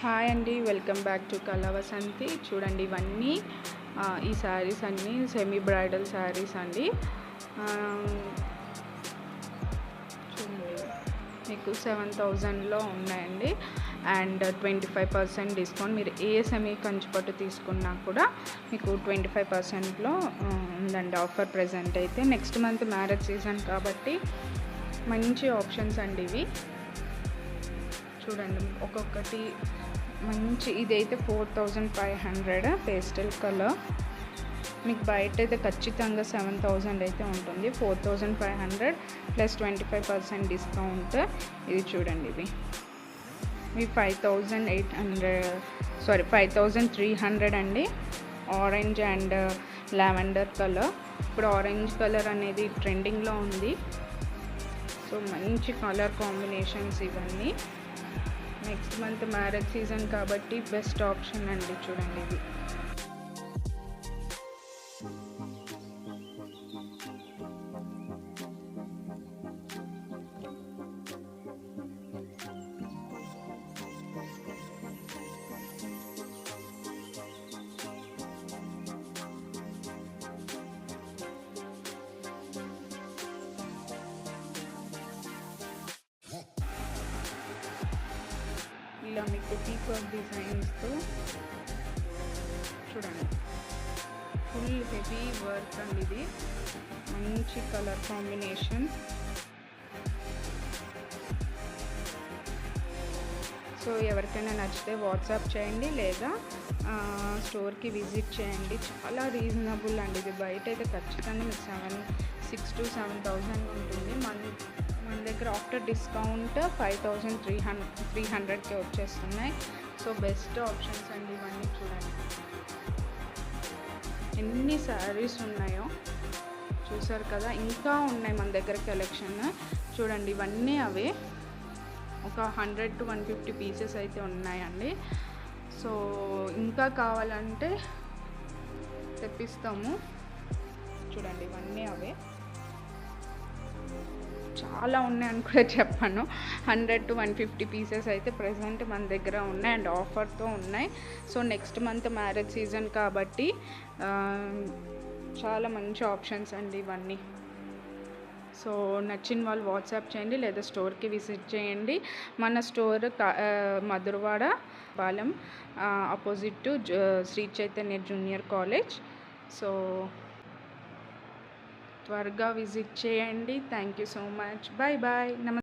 Hi అండి, welcome back to కళా వసంతి. చూడండి, ఇవన్నీ ఈ శారీస్ అన్నీ సెమీ బ్రైడల్ శారీస్ అండి. చూడండి, మీకు 7,000లో ఉన్నాయండి. And 25% discount. మీరు ఏ సెమీ కంచిపట్టు తీసుకున్నా కూడా మీకు 25%లో ఉందండి ఆఫర్. ప్రజెంట్ అయితే నెక్స్ట్ మంత్ మ్యారేజ్ సీజన్ కాబట్టి మంచి ఆప్షన్స్ అండి ఇవి. చూడండి, ఒక్కొక్కటి మంచి. ఇదైతే 4,500 పేస్టల్ కలర్. మీకు బయట అయితే ఖచ్చితంగా 7,000 అయితే ఉంటుంది. 4,500 ప్లస్ 25% డిస్కౌంట్. ఇది చూడండి, ఇవి 5,300 అండి. Orange and lavender colour. ఇప్పుడు ఆరెంజ్ కలర్ అనేది ట్రెండింగ్లో ఉంది. సో మంచి కలర్ కాంబినేషన్స్ ఇవన్నీ. నెక్స్ట్ మంత్ మ్యారేజ్ సీజన్ కాబట్టి బెస్ట్ ఆప్షన్ అండి. చూడండి, ఇది ఇలా మీకు పీకాక్ డిజైన్స్తో చూడండి, ఫుల్ హెవీ వర్క్ అండి. ఇది మంచి కలర్ కాంబినేషన్. సో ఎవరికైనా నచ్చితే వాట్సాప్ చేయండి లేదా స్టోర్కి విజిట్ చేయండి. చాలా రీజనబుల్ అండి. ఇది బయట అయితే ఖచ్చితంగా మీకు 6,000 to 7,000 ఉంటుంది. మన దగ్గర ఆఫ్టర్ డిస్కౌంట్ 5,300కే వచ్చేస్తున్నాయి. సో బెస్ట్ ఆప్షన్స్ అండి ఇవన్నీ. చూడండి ఎన్ని శారీస్ ఉన్నాయో, చూసారు కదా. ఇంకా ఉన్నాయి మన దగ్గర కలెక్షన్. చూడండి, ఇవన్నీ అవే. ఒక 100 to 150 పీసెస్ అయితే ఉన్నాయండి. సో ఇంకా కావాలంటే తెప్పిస్తాము. చూడండి, ఇవన్నీ అవే. చాలా ఉన్నాయని కూడా చెప్పాను. 100 to 150 పీసెస్ అయితే ప్రజెంట్ మన దగ్గర ఉన్నాయి అండ్ ఆఫర్తో ఉన్నాయి. So next month marriage season కాబట్టి చాలా మంచి ఆప్షన్స్ అండి ఇవన్నీ. సో నచ్చిన వాళ్ళు వాట్సాప్ చేయండి లేదా స్టోర్కి విజిట్ చేయండి. మన store Madhurawada Palem, opposite to Sri Chaitanya junior college. So త్వరగా విజిట్ చేయండి. Thank you so much. Bye bye. నమస్తే.